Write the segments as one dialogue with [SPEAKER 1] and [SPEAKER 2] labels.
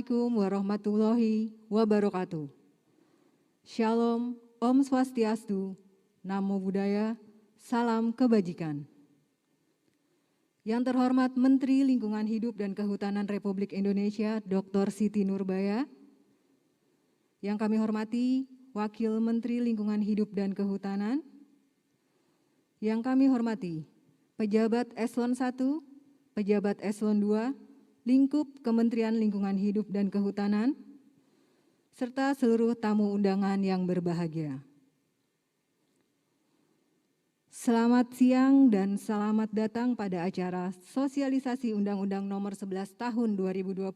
[SPEAKER 1] Assalamualaikum warahmatullahi wabarakatuh. Shalom, Om Swastiastu, Namo Buddhaya, Salam Kebajikan. Yang terhormat Menteri Lingkungan Hidup dan Kehutanan Republik Indonesia, Dr. Siti Nurbaya. Yang kami hormati, Wakil Menteri Lingkungan Hidup dan Kehutanan. Yang kami hormati, Pejabat Eselon 1, Pejabat Eselon 2, Lingkup Kementerian Lingkungan Hidup dan Kehutanan, serta seluruh tamu undangan yang berbahagia. Selamat siang dan selamat datang pada acara sosialisasi Undang-Undang Nomor 11 Tahun 2020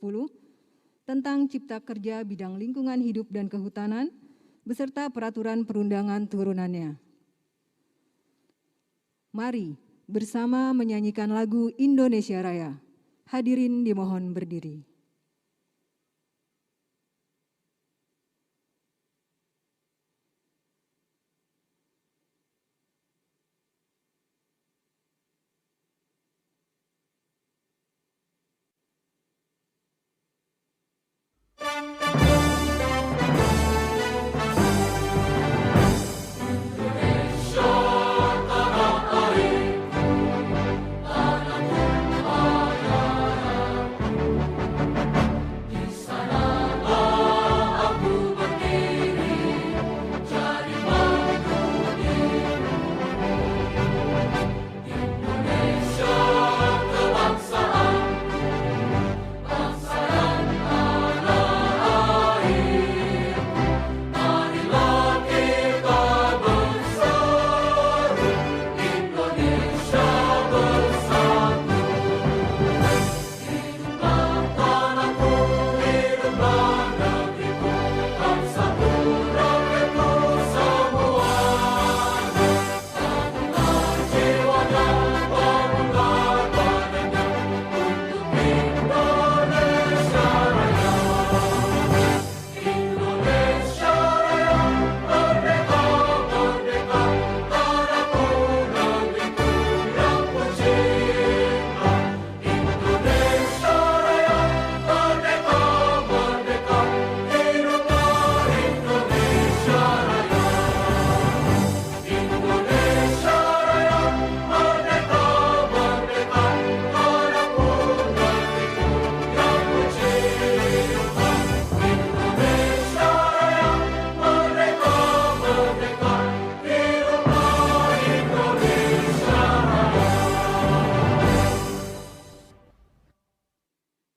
[SPEAKER 1] tentang Cipta Kerja Bidang Lingkungan Hidup dan Kehutanan beserta peraturan perundangan turunannya. Mari bersama menyanyikan lagu Indonesia Raya. Hadirin dimohon berdiri.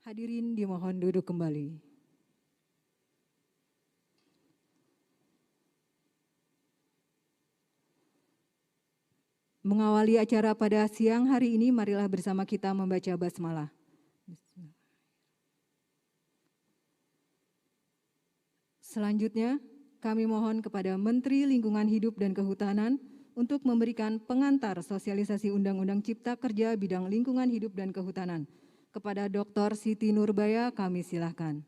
[SPEAKER 1] Hadirin dimohon duduk kembali. Mengawali acara pada siang hari ini, marilah bersama kita membaca basmalah. Selanjutnya, kami mohon kepada Menteri Lingkungan Hidup dan Kehutanan untuk memberikan pengantar sosialisasi Undang-Undang Cipta Kerja Bidang Lingkungan Hidup dan Kehutanan. Kepada Dr. Siti Nurbaya, kami silakan.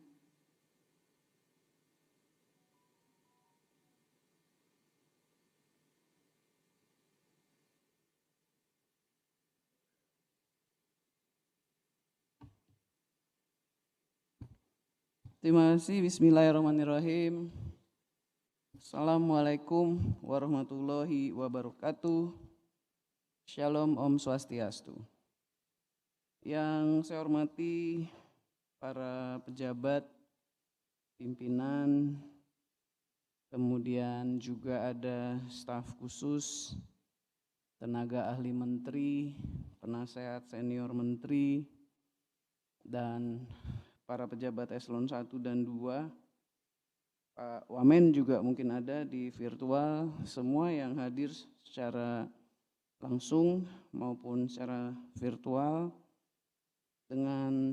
[SPEAKER 2] Terima kasih. Bismillahirrahmanirrahim. Assalamualaikum warahmatullahi wabarakatuh. Shalom, Om Swastiastu. Yang saya hormati para pejabat, pimpinan, kemudian juga ada staf khusus, tenaga ahli menteri, penasehat senior menteri, dan para pejabat eselon 1 dan 2, Pak Wamen juga mungkin ada di virtual, semua yang hadir secara langsung maupun secara virtual, dengan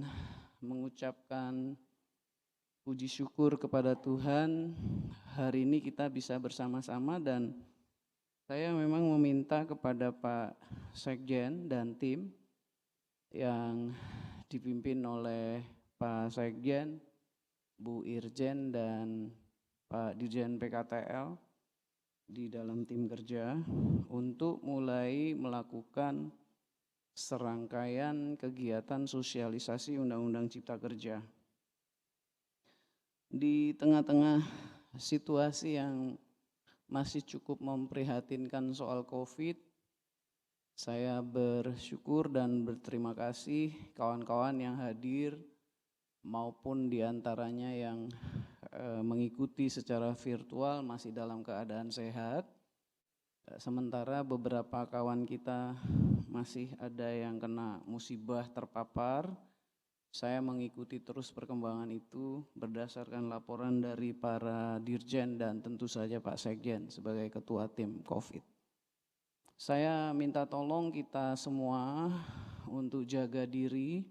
[SPEAKER 2] mengucapkan puji syukur kepada Tuhan, hari ini kita bisa bersama-sama, dan saya memang meminta kepada Pak Sekjen dan tim yang dipimpin oleh Pak Sekjen, Bu Irjen, dan Pak Dirjen PKTL di dalam tim kerja untuk mulai melakukan serangkaian kegiatan sosialisasi Undang-Undang Cipta Kerja. Di tengah-tengah situasi yang masih cukup memprihatinkan soal COVID, saya bersyukur dan berterima kasih kawan-kawan yang hadir maupun diantaranya yang mengikuti secara virtual masih dalam keadaan sehat. Sementara beberapa kawan kita masih ada yang kena musibah terpapar. Saya mengikuti terus perkembangan itu berdasarkan laporan dari para dirjen dan tentu saja Pak Sekjen sebagai ketua tim COVID. Saya minta tolong kita semua untuk jaga diri,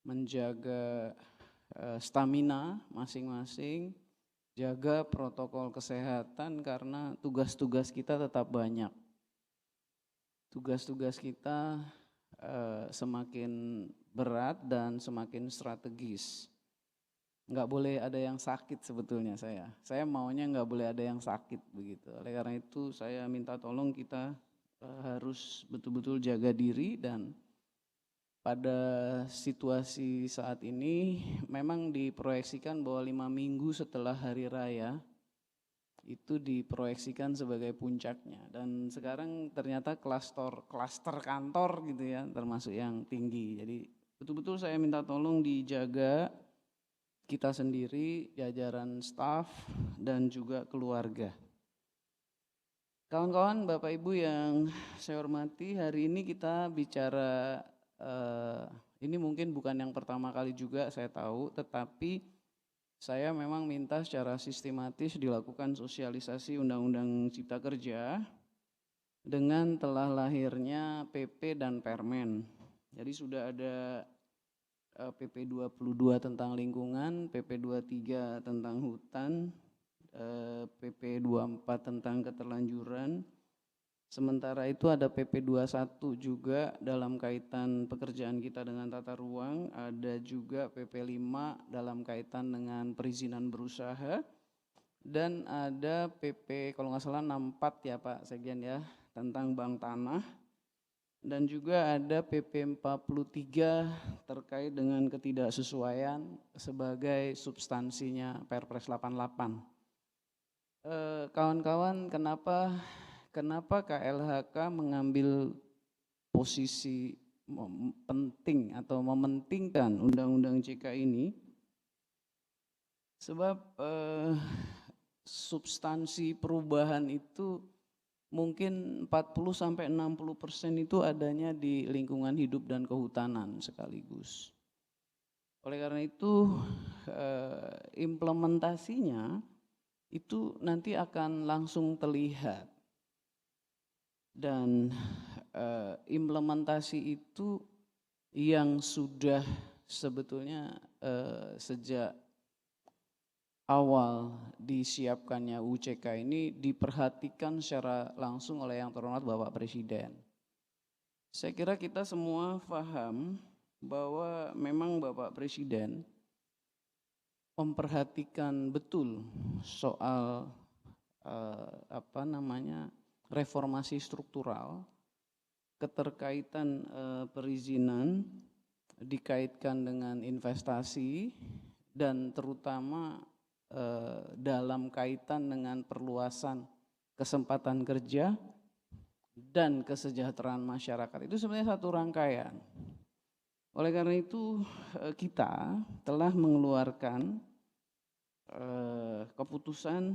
[SPEAKER 2] menjaga stamina masing-masing, jaga protokol kesehatan karena tugas-tugas kita tetap banyak. Tugas-tugas kita semakin berat dan semakin strategis. Nggak boleh ada yang sakit sebetulnya saya. Saya maunya nggak boleh ada yang sakit begitu. Oleh karena itu saya minta tolong kita harus betul-betul jaga diri dan pada situasi saat ini memang diproyeksikan bahwa 5 minggu setelah hari raya itu diproyeksikan sebagai puncaknya dan sekarang ternyata klaster kantor gitu ya termasuk yang tinggi. Jadi betul-betul saya minta tolong dijaga kita sendiri, jajaran staf dan juga keluarga. Kawan-kawan, Bapak Ibu yang saya hormati, hari ini kita bicara ini mungkin bukan yang pertama kali juga saya tahu, tetapi saya memang minta secara sistematis dilakukan sosialisasi Undang-Undang Cipta Kerja dengan telah lahirnya PP dan Permen. Jadi sudah ada PP 22 tentang lingkungan, PP 23 tentang hutan, PP 24 tentang keterlanjuran. Sementara itu ada PP 21 juga dalam kaitan pekerjaan kita dengan tata ruang, ada juga PP 5 dalam kaitan dengan perizinan berusaha, dan ada PP kalau nggak salah 64 ya Pak Sekjen ya, tentang bank tanah, dan juga ada PP 43 terkait dengan ketidaksesuaian sebagai substansinya Perpres 88. Kawan-kawan, kenapa KLHK mengambil posisi penting atau mementingkan Undang-Undang CK ini? Sebab substansi perubahan itu mungkin 40-60% itu adanya di lingkungan hidup dan kehutanan sekaligus. Oleh karena itu implementasinya itu nanti akan langsung terlihat. Dan implementasi itu yang sudah sebetulnya sejak awal disiapkannya UCK ini diperhatikan secara langsung oleh yang terhormat Bapak Presiden. Saya kira kita semua paham bahwa memang Bapak Presiden memperhatikan betul soal reformasi struktural, keterkaitan perizinan dikaitkan dengan investasi dan terutama dalam kaitan dengan perluasan kesempatan kerja dan kesejahteraan masyarakat. Itu sebenarnya satu rangkaian. Oleh karena itu kita telah mengeluarkan keputusan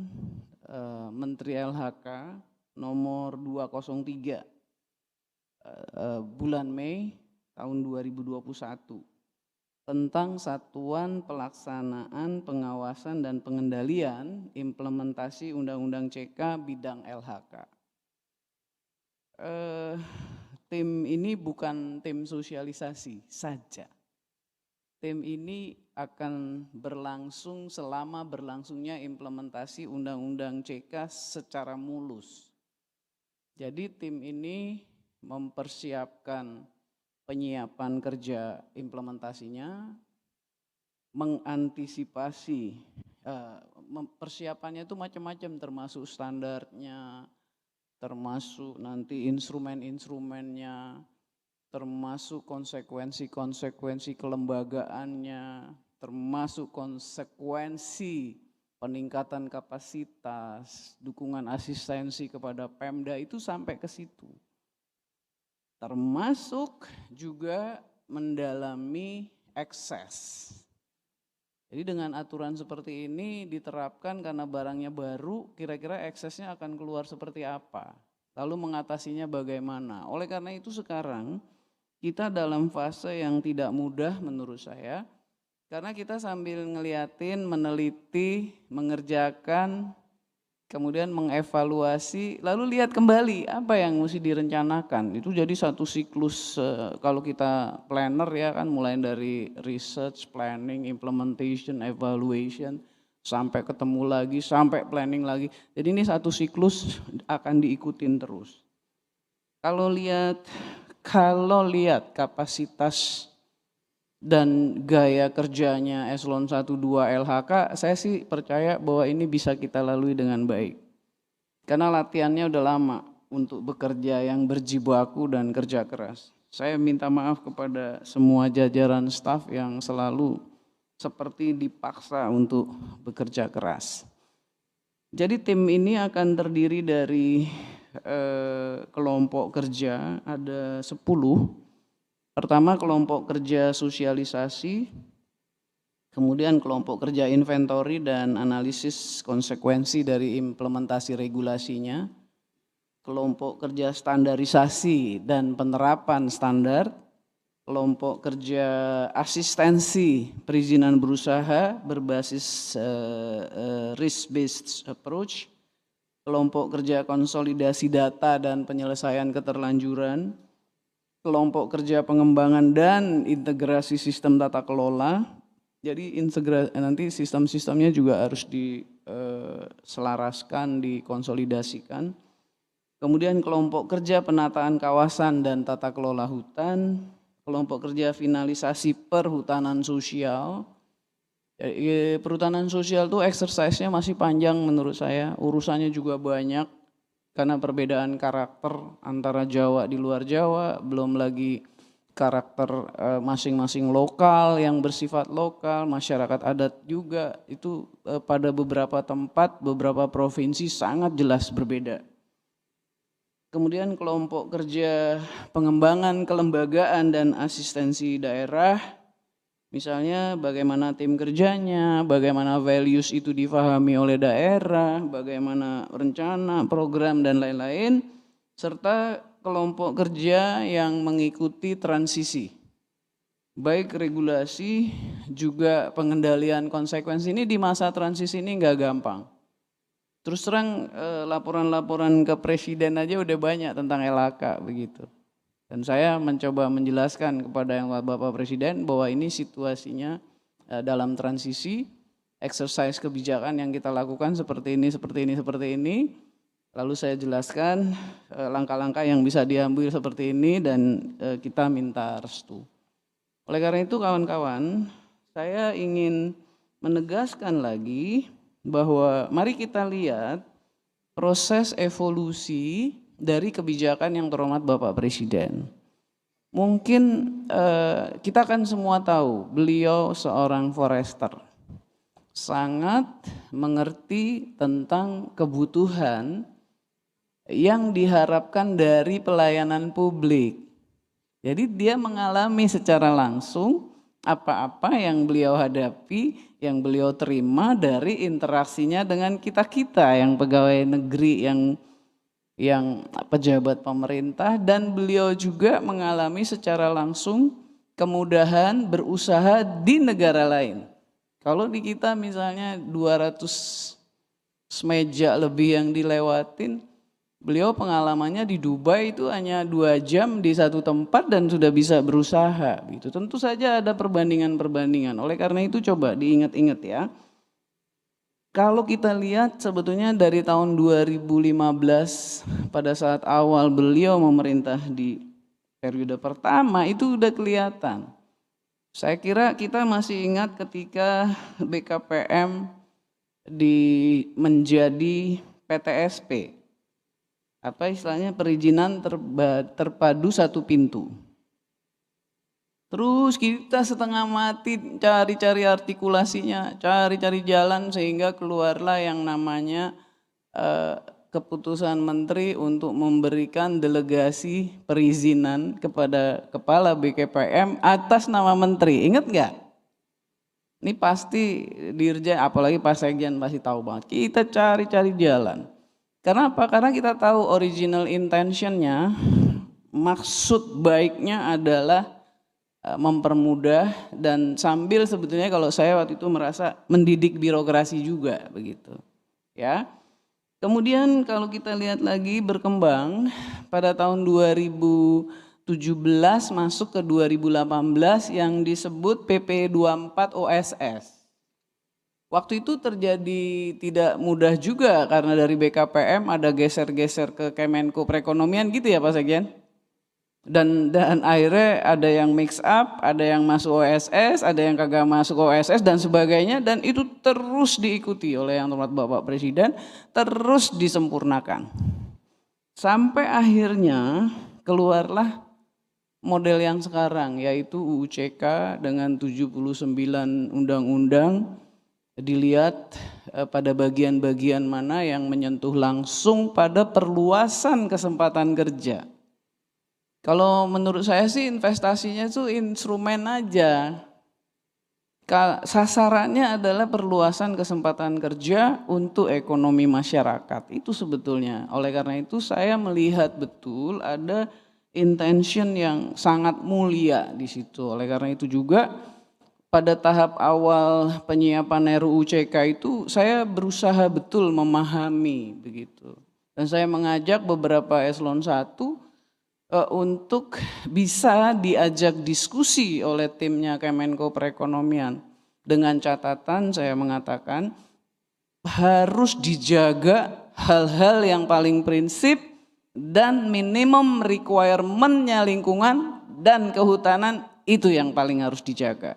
[SPEAKER 2] Menteri LHK nomor 203 bulan Mei tahun 2021 tentang satuan pelaksanaan pengawasan dan pengendalian implementasi Undang-Undang CK bidang LHK. Tim ini bukan tim sosialisasi saja. Tim ini akan berlangsung selama berlangsungnya implementasi Undang-Undang CK secara mulus. Jadi tim ini mempersiapkan penyiapan kerja implementasinya, mengantisipasi, persiapannya itu macam-macam termasuk standarnya, termasuk nanti instrumen-instrumennya, termasuk konsekuensi-konsekuensi kelembagaannya, termasuk konsekuensi peningkatan kapasitas, dukungan asistensi kepada Pemda itu sampai ke situ. Termasuk juga mendalami ekses. Jadi dengan aturan seperti ini diterapkan karena barangnya baru, kira-kira eksesnya akan keluar seperti apa? Lalu mengatasinya bagaimana? Oleh karena itu sekarang kita dalam fase yang tidak mudah menurut saya, karena kita sambil ngeliatin, meneliti, mengerjakan, kemudian mengevaluasi, lalu lihat kembali apa yang mesti direncanakan. Itu jadi satu siklus kalau kita planner ya kan, mulai dari research, planning, implementation, evaluation, sampai ketemu lagi, sampai planning lagi. Jadi ini satu siklus akan diikutin terus. Kalau lihat kapasitas dan gaya kerjanya Eselon 1, 2, LHK, saya sih percaya bahwa ini bisa kita lalui dengan baik. Karena latihannya udah lama untuk bekerja yang berjibaku dan kerja keras. Saya minta maaf kepada semua jajaran staf yang selalu seperti dipaksa untuk bekerja keras. Jadi tim ini akan terdiri dari kelompok kerja, ada 10. Pertama kelompok kerja sosialisasi, kemudian kelompok kerja inventory dan analisis konsekuensi dari implementasi regulasinya, kelompok kerja standarisasi dan penerapan standar, kelompok kerja asistensi perizinan berusaha berbasis risk-based approach, kelompok kerja konsolidasi data dan penyelesaian keterlanjuran, kelompok kerja pengembangan dan integrasi sistem tata kelola. Jadi nanti sistem-sistemnya juga harus diselaraskan, dikonsolidasikan. Kemudian kelompok kerja penataan kawasan dan tata kelola hutan, kelompok kerja finalisasi perhutanan sosial. Perhutanan sosial itu exercise-nya masih panjang menurut saya, urusannya juga banyak. Karena perbedaan karakter antara Jawa di luar Jawa, belum lagi karakter masing-masing lokal yang bersifat lokal, masyarakat adat juga, itu pada beberapa tempat, beberapa provinsi sangat jelas berbeda. Kemudian kelompok kerja pengembangan kelembagaan dan asistensi daerah, misalnya bagaimana tim kerjanya, bagaimana values itu difahami oleh daerah, bagaimana rencana, program, dan lain-lain, serta kelompok kerja yang mengikuti transisi. Baik regulasi, juga pengendalian konsekuensi ini di masa transisi ini nggak gampang. Terus terang laporan-laporan ke presiden aja udah banyak tentang LHK begitu. Dan saya mencoba menjelaskan kepada yang Bapak Presiden bahwa ini situasinya dalam transisi, exercise kebijakan yang kita lakukan seperti ini, seperti ini, seperti ini. Lalu saya jelaskan langkah-langkah yang bisa diambil seperti ini dan kita minta restu. Oleh karena itu kawan-kawan, saya ingin menegaskan lagi bahwa mari kita lihat proses evolusi dari kebijakan yang terhormat Bapak Presiden. Mungkin kita kan semua tahu beliau seorang forester, sangat mengerti tentang kebutuhan yang diharapkan dari pelayanan publik. Jadi dia mengalami secara langsung apa-apa yang beliau hadapi, yang beliau terima dari interaksinya dengan kita-kita yang pegawai negeri, yang pejabat pemerintah, dan beliau juga mengalami secara langsung kemudahan berusaha di negara lain. Kalau di kita misalnya 200 meja lebih yang dilewatin, beliau pengalamannya di Dubai itu hanya 2 jam di satu tempat dan sudah bisa berusaha. Gitu. Tentu saja ada perbandingan-perbandingan. Oleh karena itu coba diingat-ingat ya. Kalau kita lihat sebetulnya dari tahun 2015 pada saat awal beliau memerintah di periode pertama itu udah kelihatan. Saya kira kita masih ingat ketika BKPM menjadi PTSP. Apa istilahnya, perizinan terpadu satu pintu. Terus kita setengah mati cari-cari artikulasinya, cari-cari jalan sehingga keluarlah yang namanya keputusan menteri untuk memberikan delegasi perizinan kepada kepala BKPM atas nama menteri. Ingat nggak? Ini pasti Dirjen, apalagi Pak Sekjen pasti tahu banget. Kita cari-cari jalan. Karena apa? Karena kita tahu original intentionnya, maksud baiknya adalah mempermudah dan sambil sebetulnya kalau saya waktu itu merasa mendidik birokrasi juga begitu. Ya. Kemudian kalau kita lihat lagi berkembang pada tahun 2017 masuk ke 2018 yang disebut PP 24 OSS. Waktu itu terjadi tidak mudah juga karena dari BKPM ada geser-geser ke Kemenko Perekonomian gitu ya Pak Sekjen. Dan akhirnya ada yang mix up, ada yang masuk OSS, ada yang kagak masuk OSS dan sebagainya, dan itu terus diikuti oleh yang terhormat Bapak Presiden, terus disempurnakan. Sampai akhirnya keluarlah model yang sekarang, yaitu UU CK dengan 79 undang-undang. Dilihat pada bagian-bagian mana yang menyentuh langsung pada perluasan kesempatan kerja. Kalau menurut saya sih investasinya itu instrumen aja. Sasarannya adalah perluasan kesempatan kerja untuk ekonomi masyarakat. Itu sebetulnya. Oleh karena itu saya melihat betul ada intention yang sangat mulia di situ. Oleh karena itu juga pada tahap awal penyiapan RUU CK itu saya berusaha betul memahami begitu. Dan saya mengajak beberapa eselon 1 untuk bisa diajak diskusi oleh timnya Kemenko Perekonomian. Dengan catatan saya mengatakan harus dijaga hal-hal yang paling prinsip dan minimum requirement-nya lingkungan dan kehutanan itu yang paling harus dijaga.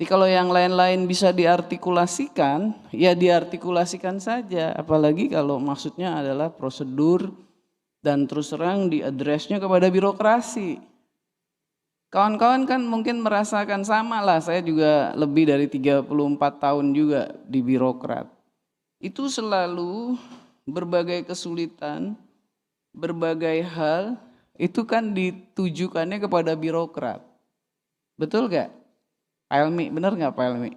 [SPEAKER 2] Jadi kalau yang lain-lain bisa diartikulasikan, ya diartikulasikan saja. Apalagi kalau maksudnya adalah prosedur dan terus terang diadresnya kepada birokrasi. Kawan-kawan kan mungkin merasakan sama lah, saya juga lebih dari 34 tahun juga di birokrat. Itu selalu berbagai kesulitan, berbagai hal, itu kan ditujukannya kepada birokrat. Betul gak? Pak Helmi, benar gak Pak Helmi?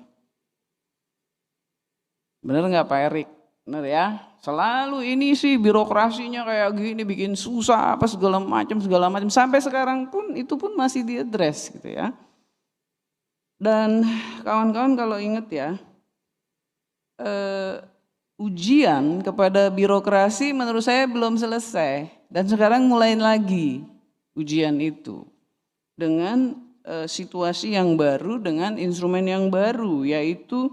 [SPEAKER 2] Benar gak Pak Erik? Benar ya, selalu ini sih birokrasinya kayak gini bikin susah apa segala macam sampai sekarang pun itu pun masih diadres gitu ya. Dan kawan-kawan kalau ingat ya, ujian kepada birokrasi menurut saya belum selesai dan sekarang mulai lagi ujian itu dengan situasi yang baru dengan instrumen yang baru, yaitu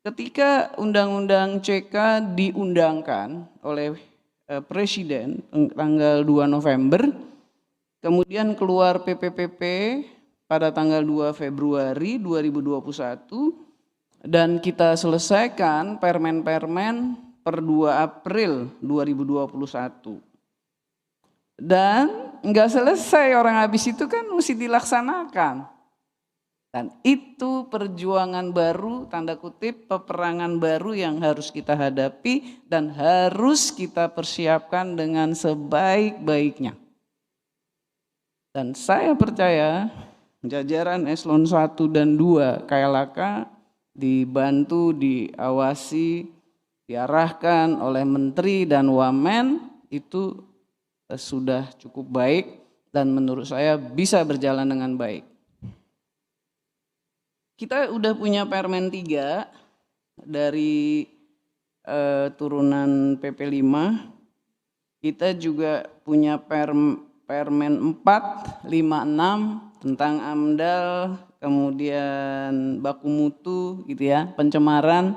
[SPEAKER 2] ketika Undang-Undang CK diundangkan oleh Presiden tanggal 2 November, kemudian keluar PPPP pada tanggal 2 Februari 2021, dan kita selesaikan permen-permen per 2 April 2021. Dan enggak selesai, orang habis itu kan mesti dilaksanakan. Dan itu perjuangan baru, tanda kutip, peperangan baru yang harus kita hadapi dan harus kita persiapkan dengan sebaik-baiknya. Dan saya percaya jajaran eselon 1 dan 2 KLHK dibantu, diawasi, diarahkan oleh menteri dan wamen itu sudah cukup baik dan menurut saya bisa berjalan dengan baik. Kita udah punya Permen 3 dari turunan PP 5. Kita juga punya Permen 4, 56 tentang AMDAL, kemudian baku mutu gitu ya, pencemaran.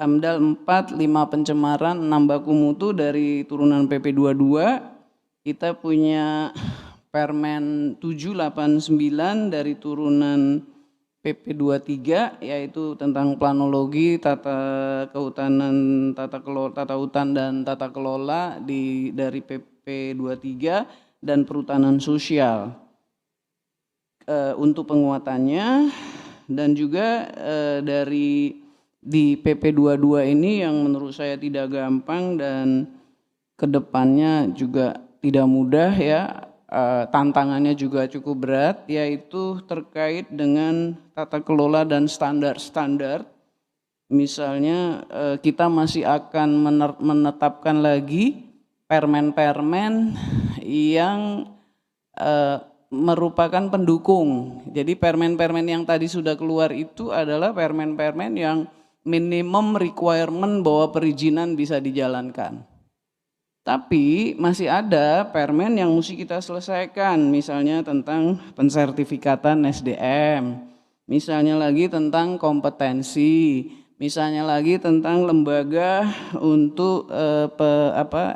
[SPEAKER 2] AMDAL 4, 5 pencemaran, 6 baku mutu dari turunan PP 22. Kita punya Permen 789 dari turunan PP 23 yaitu tentang planologi, tata kehutanan, tata hutan dan tata kelola dari PP 23 dan perhutanan sosial. untuk penguatannya, dan juga dari di PP 22 ini yang menurut saya tidak gampang dan kedepannya juga tidak mudah ya, tantangannya juga cukup berat, yaitu terkait dengan tata kelola dan standar-standar. Misalnya kita masih akan menetapkan lagi permen-permen yang merupakan pendukung. Jadi permen-permen yang tadi sudah keluar itu adalah permen-permen yang minimum requirement bahwa perizinan bisa dijalankan. Tapi masih ada permen yang mesti kita selesaikan, misalnya tentang pensertifikatan SDM, misalnya lagi tentang kompetensi, misalnya lagi tentang lembaga untuk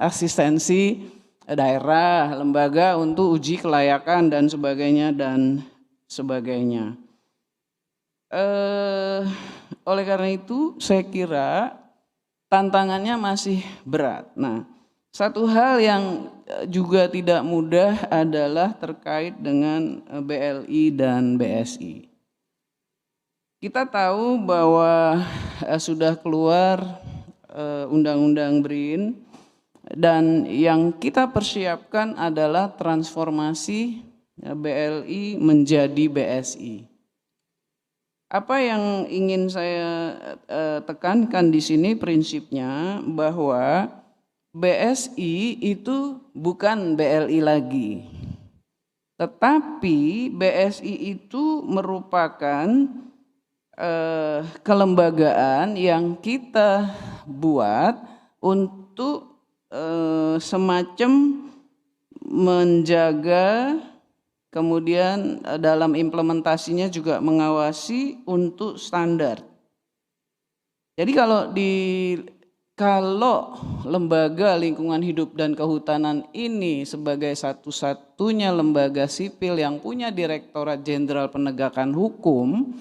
[SPEAKER 2] asistensi daerah, lembaga untuk uji kelayakan dan sebagainya dan sebagainya. Oleh karena itu saya kira tantangannya masih berat. Nah, satu hal yang juga tidak mudah adalah terkait dengan BLI dan BSI. Kita tahu bahwa sudah keluar Undang-Undang BRIN, dan yang kita persiapkan adalah transformasi BLI menjadi BSI. Apa yang ingin saya tekankan di sini prinsipnya bahwa BSI itu bukan BLI lagi, tetapi BSI itu merupakan kelembagaan yang kita buat untuk semacam menjaga, kemudian dalam implementasinya juga mengawasi untuk standar. Jadi kalau lembaga lingkungan hidup dan kehutanan ini sebagai satu-satunya lembaga sipil yang punya Direktorat Jenderal Penegakan Hukum,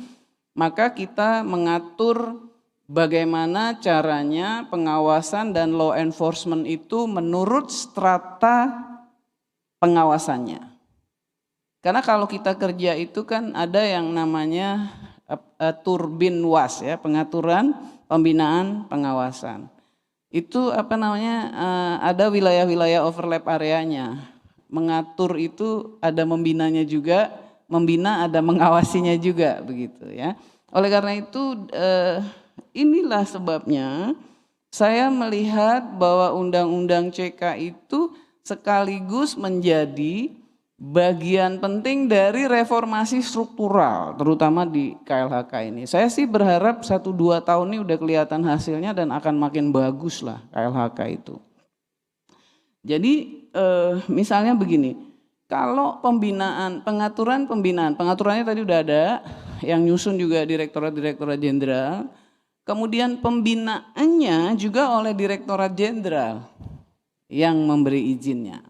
[SPEAKER 2] maka kita mengatur bagaimana caranya pengawasan dan law enforcement itu menurut strata pengawasannya. Karena kalau kita kerja itu kan ada yang namanya turbin was ya, pengaturan, pembinaan, pengawasan. Itu ada wilayah-wilayah overlap areanya. Mengatur itu ada membinanya juga, membina ada mengawasinya juga begitu ya. Oleh karena itu inilah sebabnya saya melihat bahwa Undang-Undang CK itu sekaligus menjadi bagian penting dari reformasi struktural, terutama di KLHK ini. Saya sih berharap 1-2 tahun ini udah kelihatan hasilnya dan akan makin bagus lah KLHK itu. Jadi misalnya begini, kalau pengaturannya tadi udah ada, yang nyusun juga Direktorat Jenderal, kemudian pembinaannya juga oleh Direktorat Jenderal yang memberi izinnya.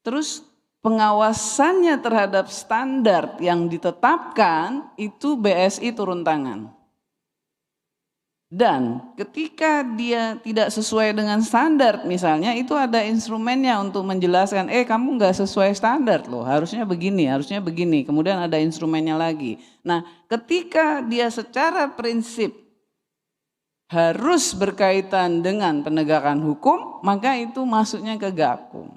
[SPEAKER 2] Terus pengawasannya terhadap standar yang ditetapkan itu BSI turun tangan. Dan ketika dia tidak sesuai dengan standar misalnya, itu ada instrumennya untuk menjelaskan, kamu nggak sesuai standar loh, harusnya begini, kemudian ada instrumennya lagi. Nah, ketika dia secara prinsip harus berkaitan dengan penegakan hukum, maka itu masuknya ke Gakum.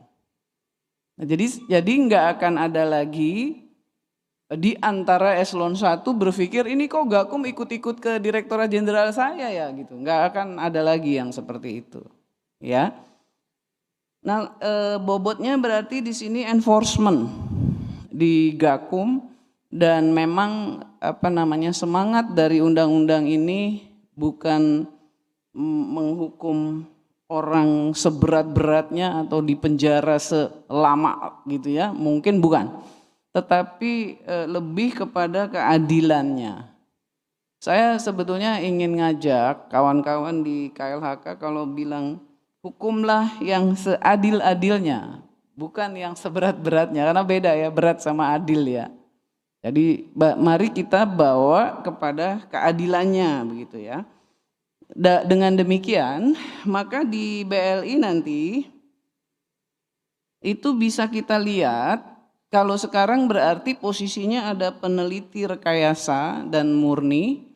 [SPEAKER 2] Nah, jadi nggak akan ada lagi di antara eselon 1 berpikir ini kok Gakum ikut-ikut ke Direktorat Jenderal saya ya gitu. Nggak akan ada lagi yang seperti itu, ya. Nah, bobotnya berarti di sini enforcement di Gakum, dan memang semangat dari undang-undang ini bukan menghukum orang seberat-beratnya atau dipenjara selama gitu ya, mungkin bukan, tetapi lebih kepada keadilannya. Saya sebetulnya ingin ngajak kawan-kawan di KLHK kalau bilang hukumlah yang seadil-adilnya, bukan yang seberat-beratnya, karena beda ya berat sama adil ya. Jadi mari kita bawa kepada keadilannya begitu ya. Dengan demikian maka di BLI nanti itu bisa kita lihat kalau sekarang berarti posisinya ada peneliti rekayasa dan murni,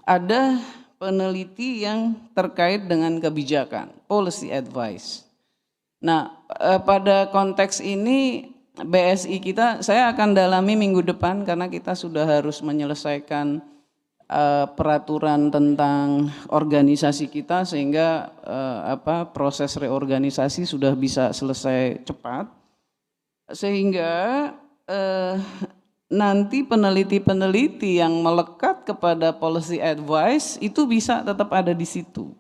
[SPEAKER 2] ada peneliti yang terkait dengan kebijakan, policy advice. Nah, pada konteks ini BSI kita, saya akan dalami minggu depan karena kita sudah harus menyelesaikan peraturan tentang organisasi kita sehingga proses reorganisasi sudah bisa selesai cepat. Sehingga nanti peneliti-peneliti yang melekat kepada policy advice itu bisa tetap ada di situ.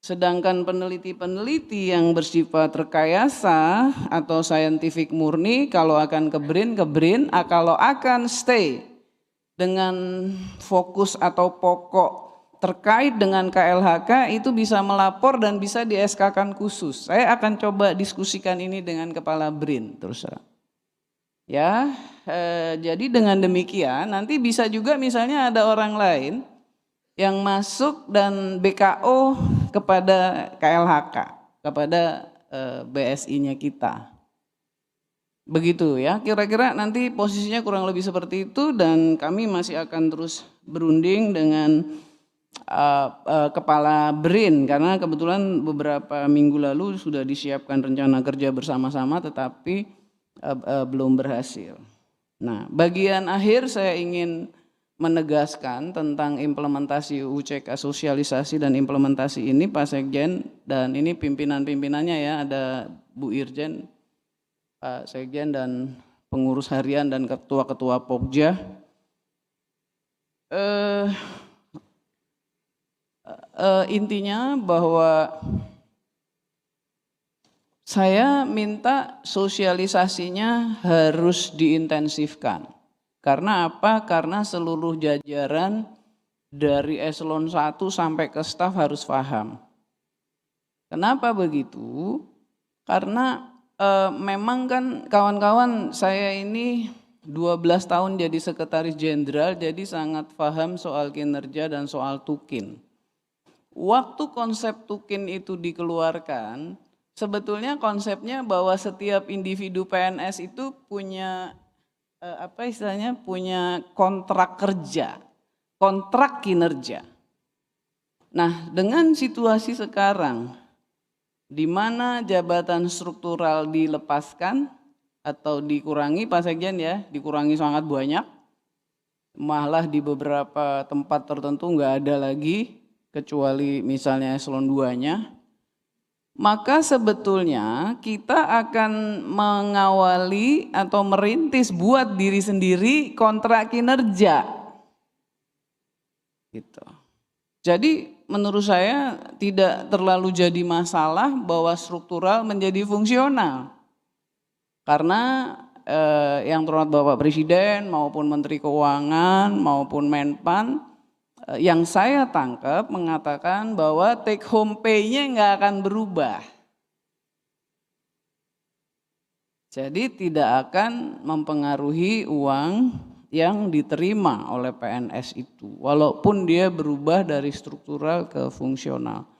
[SPEAKER 2] Sedangkan peneliti-peneliti yang bersifat rekayasa atau scientific murni kalau akan ke BRIN, kalau akan stay dengan fokus atau pokok terkait dengan KLHK itu bisa melapor dan bisa di SK-kan khusus. Saya akan coba diskusikan ini dengan Kepala BRIN terus terang. Ya, jadi dengan demikian nanti bisa juga misalnya ada orang lain yang masuk dan BKO kepada KLHK, kepada BSI-nya kita. Begitu ya, kira-kira nanti posisinya kurang lebih seperti itu dan kami masih akan terus berunding dengan Kepala BRIN karena kebetulan beberapa minggu lalu sudah disiapkan rencana kerja bersama-sama tetapi belum berhasil. Nah, bagian akhir saya ingin menegaskan tentang implementasi UCK sosialisasi dan implementasi ini Pak Sekjen dan ini pimpinan-pimpinannya ya, ada Bu Irjen, Pak Sekjen dan pengurus harian dan ketua-ketua Pokja. Intinya bahwa saya minta sosialisasinya harus diintensifkan. Karena apa? Karena seluruh jajaran dari eselon 1 sampai ke staf harus paham. Kenapa begitu? Karena memang kan kawan-kawan saya ini 12 tahun jadi sekretaris jenderal, jadi sangat paham soal kinerja dan soal tukin. Waktu konsep tukin itu dikeluarkan, sebetulnya konsepnya bahwa setiap individu PNS itu punya punya kontrak kerja, kontrak kinerja. Nah, dengan situasi sekarang di mana jabatan struktural dilepaskan atau dikurangi Pak Sekjen ya, dikurangi sangat banyak, malah di beberapa tempat tertentu nggak ada lagi kecuali misalnya eselon 2-nya, maka sebetulnya kita akan mengawali atau merintis buat diri sendiri kontrak kinerja. Gitu. Jadi menurut saya tidak terlalu jadi masalah bahwa struktural menjadi fungsional. Karena yang terhormat Bapak Presiden maupun Menteri Keuangan maupun Menpan yang saya tangkap mengatakan bahwa take home pay-nya nggak akan berubah. Jadi tidak akan mempengaruhi uang yang diterima oleh PNS itu, walaupun dia berubah dari struktural ke fungsional.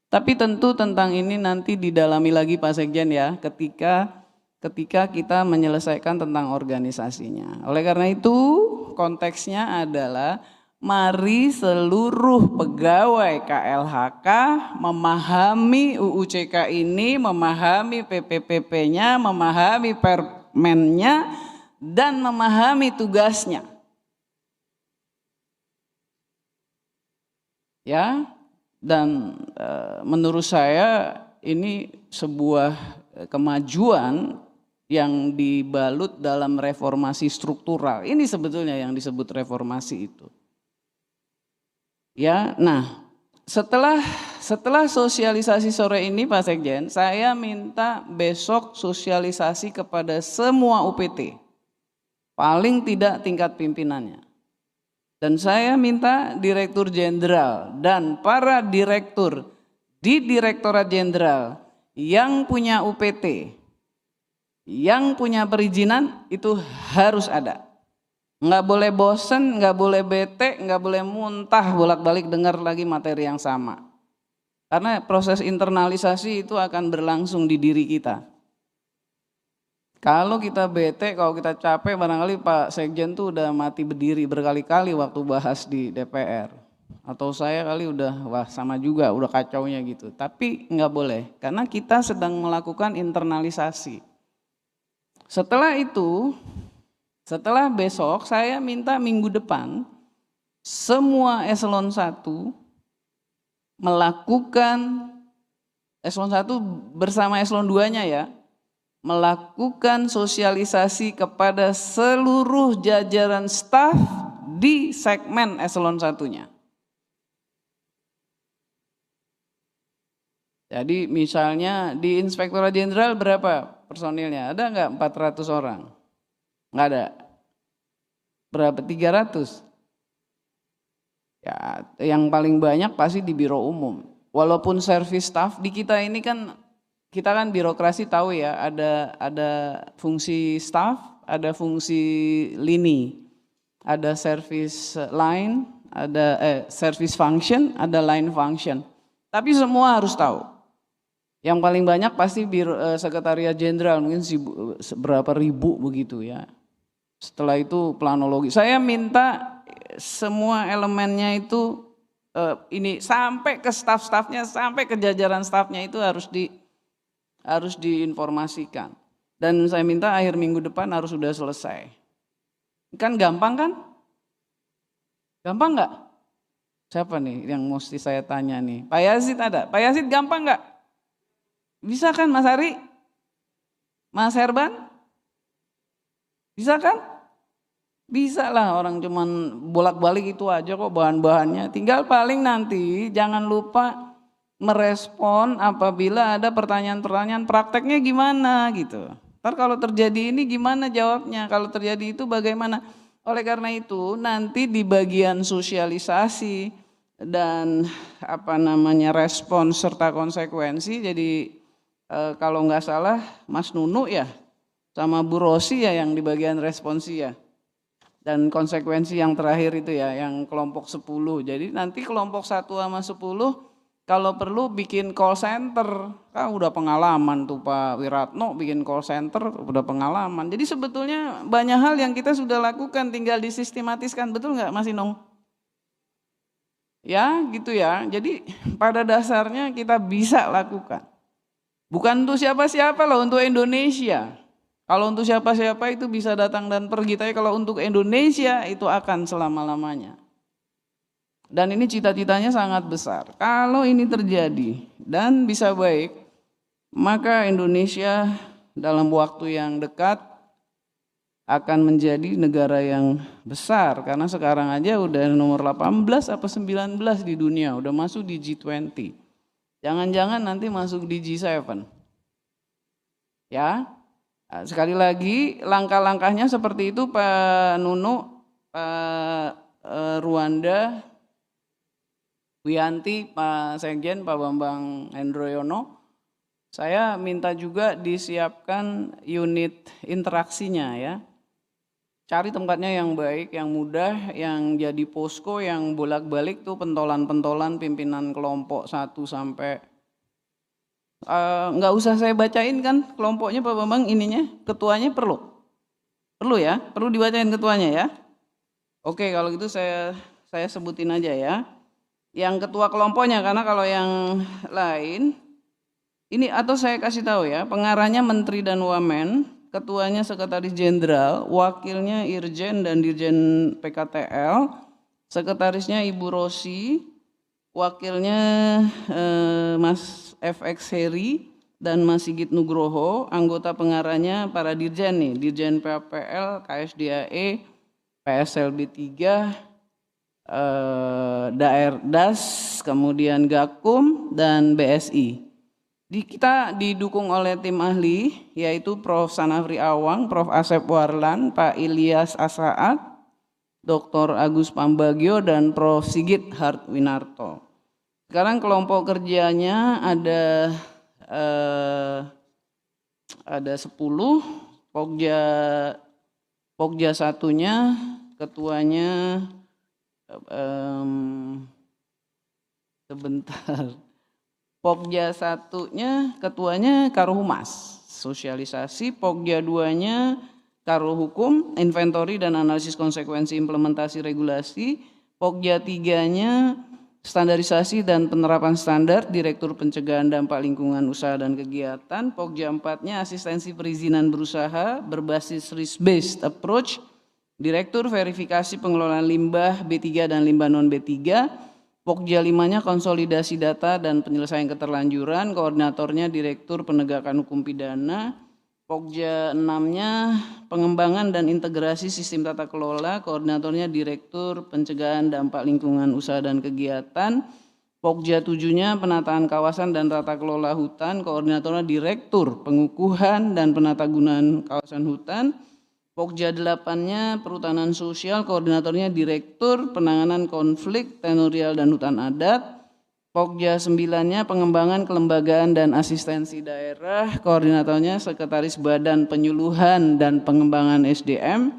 [SPEAKER 2] Tapi tentu tentang ini nanti didalami lagi Pak Sekjen ya, ketika kita menyelesaikan tentang organisasinya. Oleh karena itu konteksnya adalah mari seluruh pegawai KLHK memahami UUCK ini, memahami PPPP-nya, memahami permennya, dan memahami tugasnya. Ya, dan menurut saya ini sebuah kemajuan yang dibalut dalam reformasi struktural. Ini sebetulnya yang disebut reformasi itu. Ya, nah setelah sosialisasi sore ini Pak Sekjen, saya minta besok sosialisasi kepada semua UPT, paling tidak tingkat pimpinannya. Dan saya minta Direktur Jenderal dan para direktur di Direktorat Jenderal yang punya UPT, yang punya perizinan itu harus ada. Nggak boleh bosen, nggak boleh bete, nggak boleh muntah bolak-balik dengar lagi materi yang sama. Karena proses internalisasi itu akan berlangsung di diri kita. Kalau kita bete, kalau kita capek, barangkali Pak Sekjen tuh udah mati berdiri berkali-kali waktu bahas di DPR. Atau saya kali udah, wah sama juga, udah kacaunya gitu. Tapi nggak boleh, karena kita sedang melakukan internalisasi. Setelah itu, setelah besok saya minta minggu depan, semua eselon 1 melakukan, eselon 1 bersama eselon 2-nya ya, melakukan sosialisasi kepada seluruh jajaran staf di segmen eselon 1-nya. Jadi misalnya di Inspektorat Jenderal berapa personilnya? Ada nggak 400 orang? Nggak ada. Berapa? 300? Ya, yang paling banyak pasti di Biro Umum. Walaupun service staff di kita ini kan, kita kan birokrasi tahu ya, ada fungsi staff, ada fungsi lini, ada service line, ada service function, ada line function. Tapi semua harus tahu. Yang paling banyak pasti Sekretariat Jenderal, mungkin berapa ribu begitu ya. Setelah itu planologi. Saya minta semua elemennya itu ini sampai ke staf-stafnya, sampai ke jajaran stafnya itu harus diinformasikan. Dan saya minta akhir minggu depan harus sudah selesai. Kan gampang kan? Gampang nggak? Siapa nih yang mesti saya tanya nih? Pak Yazid ada? Pak Yazid gampang nggak? Bisa kan Mas Ari? Mas Herban? Bisa kan? Bisa lah, orang cuman bolak-balik itu aja kok bahan-bahannya. Tinggal paling nanti jangan lupa merespon apabila ada pertanyaan-pertanyaan prakteknya gimana gitu. Ntar kalau terjadi ini gimana jawabnya, kalau terjadi itu bagaimana. Oleh karena itu nanti di bagian sosialisasi dan respon serta konsekuensi, jadi kalau nggak salah Mas Nunu ya sama Bu Rosi ya yang di bagian responsi ya. Dan konsekuensi yang terakhir itu ya, yang kelompok 10. Jadi nanti kelompok 1 sama 10 kalau perlu bikin call center. Kan udah pengalaman tuh Pak Wiratno bikin call center, udah pengalaman. Jadi sebetulnya banyak hal yang kita sudah lakukan, tinggal disistematiskan. Betul nggak Mas Inong? Ya gitu ya, jadi pada dasarnya kita bisa lakukan. Bukan untuk siapa-siapa loh, untuk Indonesia. Kalau untuk siapa-siapa itu bisa datang dan pergi, tapi kalau untuk Indonesia itu akan selama-lamanya. Dan ini cita-citanya sangat besar. Kalau ini terjadi dan bisa baik, maka Indonesia dalam waktu yang dekat akan menjadi negara yang besar. Karena sekarang aja udah nomor 18 apa 19 di dunia, udah masuk di G20. Jangan-jangan nanti masuk di G7. Ya. Sekali lagi langkah-langkahnya seperti itu Pak Nunu, Pak Ruanda, Wiyanti, Pak Sekjen, Pak Bambang Hendroyono. Saya minta juga disiapkan unit interaksinya ya. Cari tempatnya yang baik, yang mudah, yang jadi posko, yang bolak-balik tuh pentolan-pentolan pimpinan kelompok 1 sampai nggak usah saya bacain kan kelompoknya Pak Bambang, ininya ketuanya perlu ya, perlu dibacain ketuanya ya. Oke, kalau gitu saya sebutin aja ya yang ketua kelompoknya, karena kalau yang lain ini, atau saya kasih tahu ya, pengarahnya Menteri dan Wamen, ketuanya Sekretaris Jenderal, wakilnya Irjen dan Dirjen PKTL, sekretarisnya Ibu Rosi, wakilnya Mas FX Heri dan Mas Sigit Nugroho, anggota pengarahnya para dirjen nih, Dirjen PAPL, KSDAE, PSLB 3, Daerdas, kemudian Gakum dan BSI. Kita didukung oleh tim ahli yaitu Prof. Sanafri Awang, Prof. Asep Warlan, Pak Ilyas Asaat, Dr. Agus Pambagio dan Prof. Sigit Hartwinarto. Sekarang kelompok kerjanya ada 10, Pokja satunya, ketuanya sebentar. Pokja satunya ketuanya Karohumas, sosialisasi. Pokja 2-nya Karo Hukum, Inventory dan Analisis Konsekuensi Implementasi Regulasi. Pokja 3-nya Standarisasi dan Penerapan Standar, Direktur Pencegahan Dampak Lingkungan Usaha dan Kegiatan. Pokja 4-nya Asistensi Perizinan Berusaha berbasis risk-based approach, Direktur Verifikasi Pengelolaan Limbah B3 dan Limbah Non B3. Pokja 5-nya Konsolidasi Data dan Penyelesaian Keterlanjuran, koordinatornya Direktur Penegakan Hukum Pidana. Pokja 6-nya Pengembangan dan Integrasi Sistem Tata Kelola, koordinatornya Direktur Pencegahan Dampak Lingkungan Usaha dan Kegiatan. Pokja 7-nya Penataan Kawasan dan Tata Kelola Hutan, koordinatornya Direktur Pengukuhan dan Penatagunaan Kawasan Hutan. Pokja 8-nya Perhutanan Sosial, koordinatornya Direktur Penanganan Konflik Tenurial dan Hutan Adat. Pokja 9-nya Pengembangan Kelembagaan dan Asistensi Daerah, koordinatornya Sekretaris Badan Penyuluhan dan Pengembangan SDM.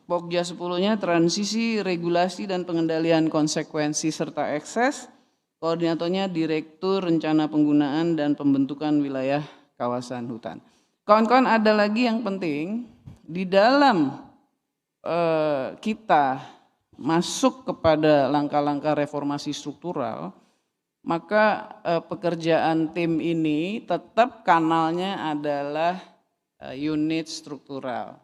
[SPEAKER 2] Pokja 10-nya Transisi, Regulasi dan Pengendalian Konsekuensi serta Ekses, koordinatornya Direktur Rencana Penggunaan dan Pembentukan Wilayah Kawasan Hutan. Kawan-kawan, ada lagi yang penting di dalam kita masuk kepada langkah-langkah reformasi struktural, maka pekerjaan tim ini tetap kanalnya adalah unit struktural.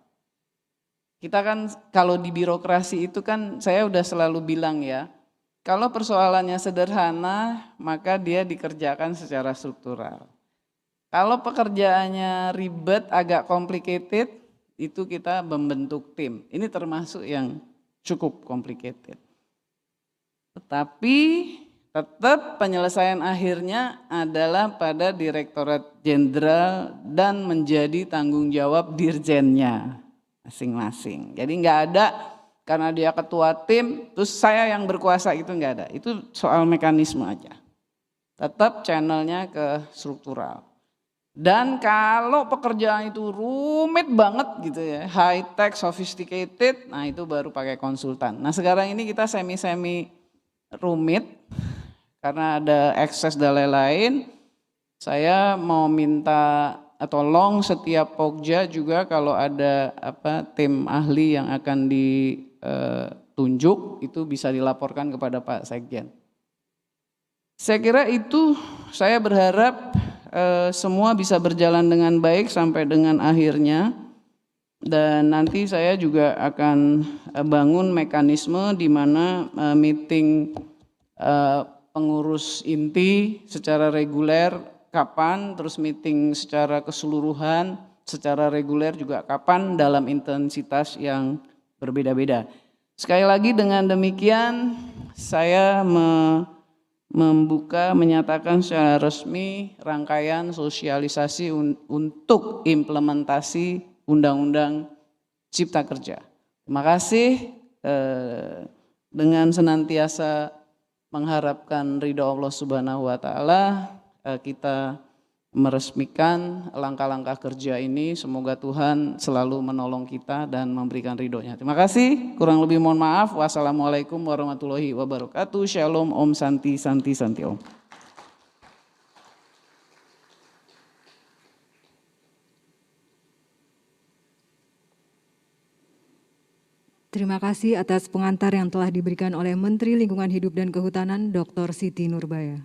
[SPEAKER 2] Kita kan kalau di birokrasi itu kan saya udah selalu bilang ya, kalau persoalannya sederhana maka dia dikerjakan secara struktural. Kalau pekerjaannya ribet, agak complicated, itu kita membentuk tim. Ini termasuk yang cukup complicated. Tetapi tetap penyelesaian akhirnya adalah pada Direktorat Jenderal dan menjadi tanggung jawab dirjennya masing-masing. Jadi nggak ada karena dia ketua tim, terus saya yang berkuasa, itu nggak ada. Itu soal mekanisme aja. Tetap channelnya ke struktural. Dan kalau pekerjaan itu rumit banget gitu ya, high tech, sophisticated, nah itu baru pakai konsultan. Nah sekarang ini kita semi-semi rumit, karena ada ekses dan lain-lain. Saya mau minta tolong setiap Pokja juga kalau ada tim ahli yang akan ditunjuk itu bisa dilaporkan kepada Pak Sekjen. Saya kira itu, saya berharap semua bisa berjalan dengan baik sampai dengan akhirnya. Dan nanti saya juga akan bangun mekanisme di mana meeting pengurus inti secara reguler kapan, terus meeting secara keseluruhan secara reguler juga kapan, dalam intensitas yang berbeda-beda. Sekali lagi dengan demikian saya menyatakan secara resmi rangkaian sosialisasi untuk implementasi Undang-Undang Cipta Kerja. Terima kasih, dengan senantiasa mengharapkan ridho Allah Subhanahu wa Ta'ala, kita meresmikan langkah-langkah kerja ini. Semoga Tuhan selalu menolong kita dan memberikan ridhonya. Terima kasih, kurang lebih mohon maaf. Wassalamualaikum warahmatullahi wabarakatuh. Shalom, Om Santi, Santi, Santi Om.
[SPEAKER 1] Terima kasih atas pengantar yang telah diberikan oleh Menteri Lingkungan Hidup dan Kehutanan, Dr. Siti Nurbaya.